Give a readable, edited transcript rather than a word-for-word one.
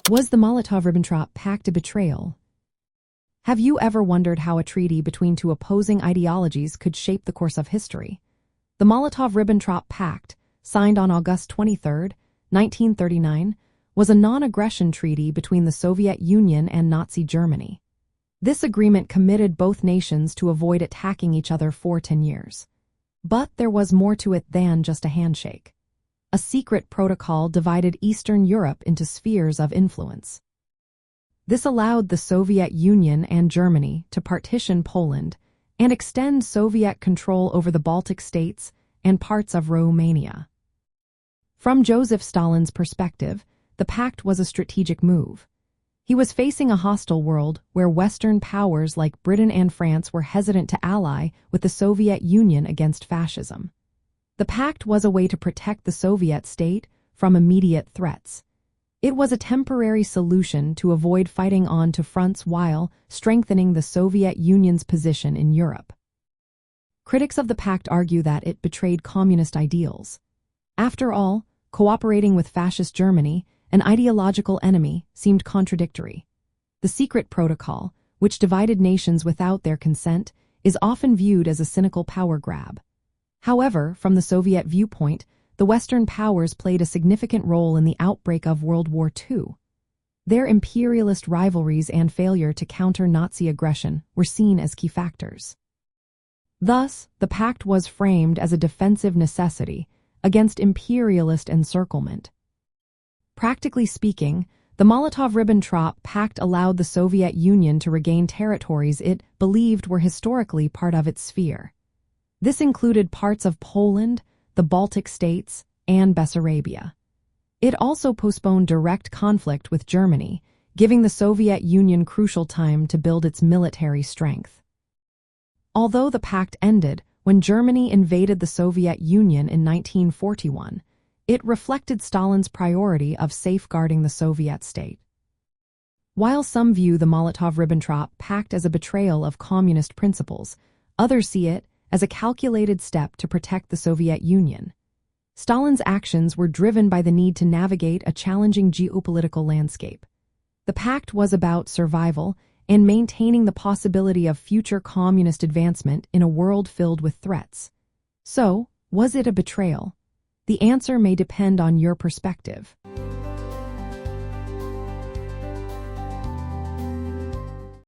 Was the Molotov-Ribbentrop Pact a betrayal? Have you ever wondered how a treaty between two opposing ideologies could shape the course of history? The Molotov-Ribbentrop Pact, signed on August 23, 1939, was a non-aggression treaty between the Soviet Union and Nazi Germany. This agreement committed both nations to avoid attacking each other for 10 years. But there was more to it than just a handshake. A secret protocol divided Eastern Europe into spheres of influence. This allowed the Soviet Union and Germany to partition Poland and extend Soviet control over the Baltic states and parts of Romania. From Joseph Stalin's perspective, the pact was a strategic move. He was facing a hostile world where Western powers like Britain and France were hesitant to ally with the Soviet Union against fascism. The pact was a way to protect the Soviet state from immediate threats. It was a temporary solution to avoid fighting on two fronts while strengthening the Soviet Union's position in Europe. Critics of the pact argue that it betrayed communist ideals. After all, cooperating with fascist Germany, an ideological enemy, seemed contradictory. The secret protocol, which divided nations without their consent, is often viewed as a cynical power grab. However, from the Soviet viewpoint, the Western powers played a significant role in the outbreak of World War II. Their imperialist rivalries and failure to counter Nazi aggression were seen as key factors. Thus, the pact was framed as a defensive necessity against imperialist encirclement. Practically speaking, the Molotov-Ribbentrop Pact allowed the Soviet Union to regain territories it believed were historically part of its sphere. This included parts of Poland, the Baltic states, and Bessarabia. It also postponed direct conflict with Germany, giving the Soviet Union crucial time to build its military strength. Although the pact ended when Germany invaded the Soviet Union in 1941, it reflected Stalin's priority of safeguarding the Soviet state. While some view the Molotov-Ribbentrop Pact as a betrayal of communist principles, others see it as a calculated step to protect the Soviet Union. Stalin's actions were driven by the need to navigate a challenging geopolitical landscape. The pact was about survival and maintaining the possibility of future communist advancement in a world filled with threats. So, was it a betrayal? The answer may depend on your perspective.